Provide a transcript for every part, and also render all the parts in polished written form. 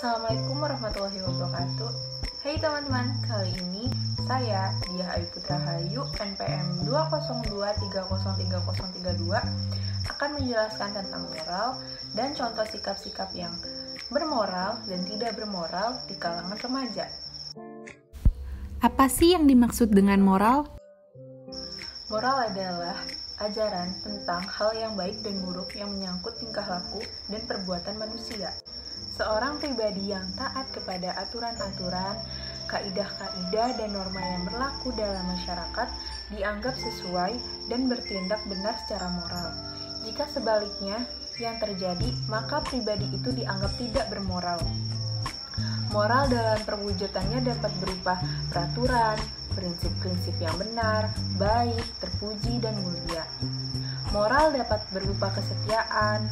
Assalamualaikum warahmatullahi wabarakatuh. Hai teman-teman, kali ini saya Diah Ayu Putra Hayu NPM 202303032 akan menjelaskan tentang moral dan contoh sikap-sikap yang bermoral dan tidak bermoral di kalangan remaja. Apa sih yang dimaksud dengan moral? Moral adalah ajaran tentang hal yang baik dan buruk yang menyangkut tingkah laku dan perbuatan manusia. Seorang pribadi yang taat kepada aturan-aturan, kaidah-kaidah, dan norma yang berlaku dalam masyarakat dianggap sesuai dan bertindak benar secara moral. Jika sebaliknya yang terjadi, maka pribadi itu dianggap tidak bermoral. Moral dalam perwujudannya dapat berupa peraturan, prinsip-prinsip yang benar, baik, terpuji, dan mulia. Moral dapat berupa kesetiaan,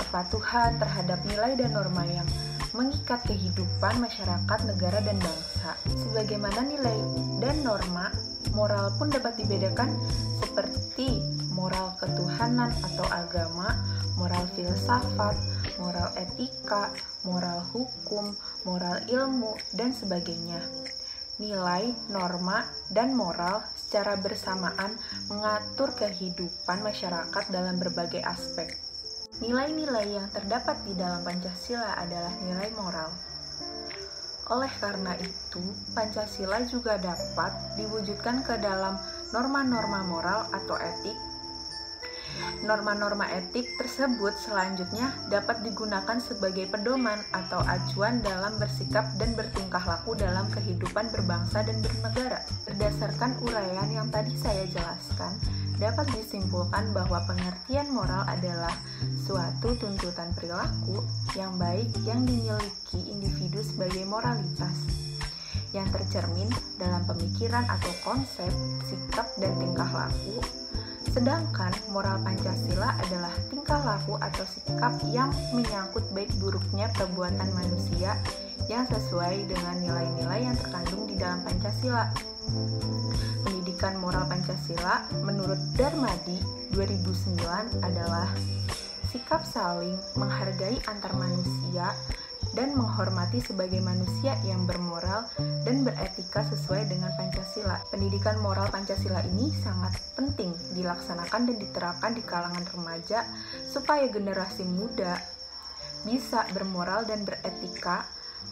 kepatuhan terhadap nilai dan norma yang mengikat kehidupan masyarakat, negara, dan bangsa. Sebagaimana nilai dan norma, moral pun dapat dibedakan seperti moral ketuhanan atau agama, moral filsafat, moral etika, moral hukum, moral ilmu, dan sebagainya. Nilai, norma, dan moral secara bersamaan mengatur kehidupan masyarakat dalam berbagai aspek. Nilai-nilai yang terdapat di dalam Pancasila adalah nilai moral. Oleh karena itu, Pancasila juga dapat diwujudkan ke dalam norma-norma moral atau etik. Norma-norma etik tersebut selanjutnya dapat digunakan sebagai pedoman atau acuan dalam bersikap dan bertingkah laku dalam kehidupan berbangsa dan bernegara. Berdasarkan uraian yang tadi saya jelaskan, dapat disimpulkan bahwa pengertian moral adalah suatu tuntutan perilaku yang baik yang dimiliki individu sebagai moralitas, yang tercermin dalam pemikiran atau konsep, sikap, dan tingkah laku. Sedangkan moral Pancasila adalah tingkah laku atau sikap yang menyangkut baik buruknya perbuatan manusia yang sesuai dengan nilai-nilai yang terkandung di dalam Pancasila. Pendidikan moral Pancasila menurut Darmadi 2009 adalah sikap saling menghargai antar manusia dan menghormati sebagai manusia yang bermoral dan beretika sesuai dengan Pancasila. Pendidikan moral Pancasila ini sangat penting dilaksanakan dan diterapkan di kalangan remaja supaya generasi muda bisa bermoral dan beretika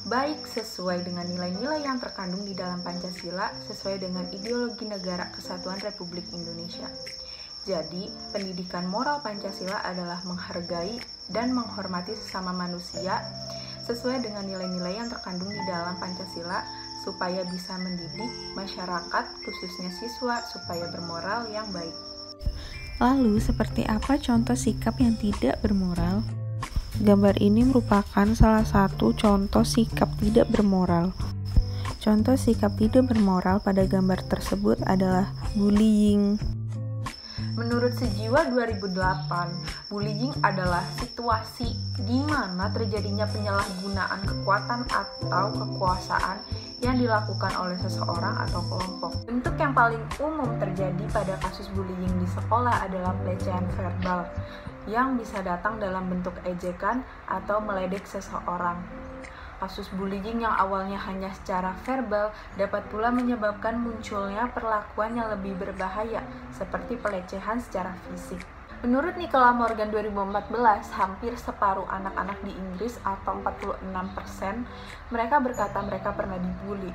baik sesuai dengan nilai-nilai yang terkandung di dalam Pancasila sesuai dengan ideologi Negara Kesatuan Republik Indonesia. Jadi, pendidikan moral Pancasila adalah menghargai dan menghormati sesama manusia sesuai dengan nilai-nilai yang terkandung di dalam Pancasila supaya bisa mendidik masyarakat, khususnya siswa, supaya bermoral yang baik. Lalu, seperti apa contoh sikap yang tidak bermoral? Gambar ini merupakan salah satu contoh sikap tidak bermoral. Contoh sikap tidak bermoral pada gambar tersebut adalah bullying. Menurut Sejiwa 2008, bullying adalah situasi di mana terjadinya penyalahgunaan kekuatan atau kekuasaan yang dilakukan oleh seseorang atau kelompok. Bentuk yang paling umum terjadi pada kasus bullying di sekolah adalah pelecehan verbal yang bisa datang dalam bentuk ejekan atau meledek seseorang. Kasus bullying yang awalnya hanya secara verbal dapat pula menyebabkan munculnya perlakuan yang lebih berbahaya, seperti pelecehan secara fisik. Menurut Nicola Morgan 2014, hampir separuh anak-anak di Inggris atau 46% mereka berkata mereka pernah dibully.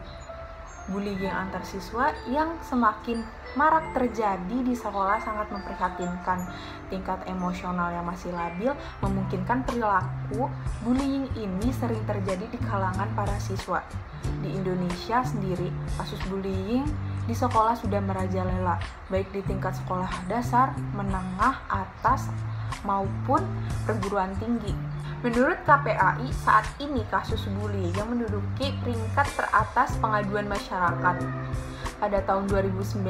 Bullying antar siswa yang semakin marak terjadi di sekolah sangat memprihatinkan. Tingkat emosional yang masih labil memungkinkan perilaku bullying ini sering terjadi di kalangan para siswa. Di Indonesia sendiri, kasus bullying di sekolah sudah merajalela, baik di tingkat sekolah dasar, menengah, atas, maupun perguruan tinggi. Menurut KPAI, saat ini kasus bullying yang menduduki peringkat teratas pengaduan masyarakat. Pada tahun 2019,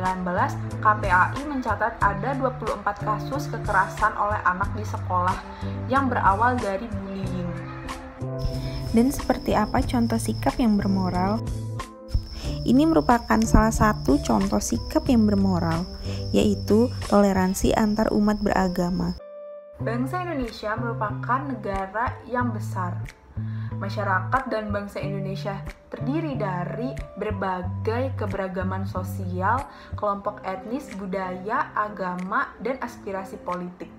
KPAI mencatat ada 24 kasus kekerasan oleh anak di sekolah yang berawal dari bullying. Dan seperti apa contoh sikap yang bermoral? Ini merupakan salah satu contoh sikap yang bermoral, yaitu toleransi antar umat beragama. Bangsa Indonesia merupakan negara yang besar Masyarakat dan bangsa Indonesia terdiri dari berbagai keberagaman sosial, kelompok etnis, budaya, agama, dan aspirasi politik.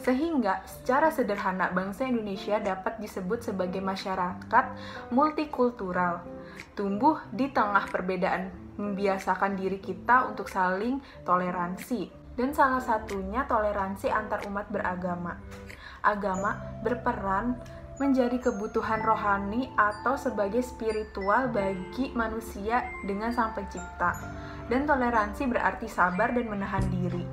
Sehingga secara sederhana bangsa Indonesia dapat disebut sebagai masyarakat multikultural, tumbuh di tengah perbedaan, membiasakan diri kita untuk saling toleransi, dan salah satunya toleransi antar umat beragama. Agama berperan menjadi kebutuhan rohani atau sebagai spiritual bagi manusia dengan Sang Pencipta. Dan toleransi berarti sabar dan menahan diri.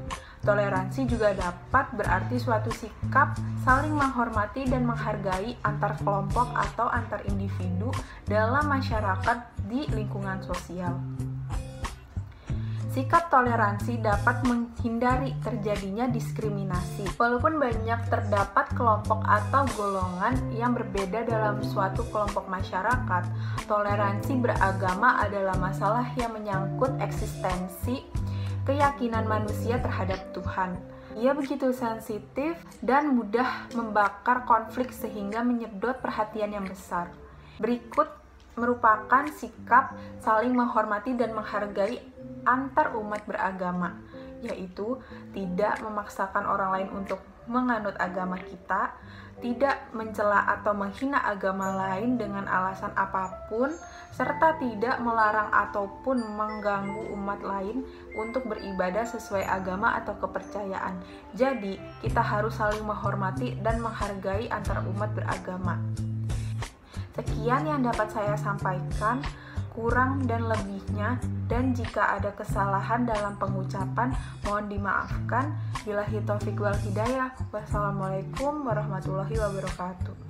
Toleransi juga dapat berarti suatu sikap saling menghormati dan menghargai antar kelompok atau antar individu dalam masyarakat di lingkungan sosial. Sikap toleransi dapat menghindari terjadinya diskriminasi. Walaupun banyak terdapat kelompok atau golongan yang berbeda dalam suatu kelompok masyarakat, toleransi beragama adalah masalah yang menyangkut eksistensi keyakinan manusia terhadap Tuhan. Ia begitu sensitif dan mudah membakar konflik sehingga menyedot perhatian yang besar. Berikut merupakan sikap saling menghormati dan menghargai antar umat beragama, yaitu tidak memaksakan orang lain untuk menganut agama kita, tidak mencela atau menghina agama lain dengan alasan apapun, serta tidak melarang ataupun mengganggu umat lain untuk beribadah sesuai agama atau kepercayaan. Jadi, kita harus saling menghormati dan menghargai antar umat beragama. Sekian yang dapat saya sampaikan, kurang dan lebihnya, dan jika ada kesalahan dalam pengucapan, mohon dimaafkan. Billahi taufiq wal hidayah. Wassalamualaikum warahmatullahi wabarakatuh.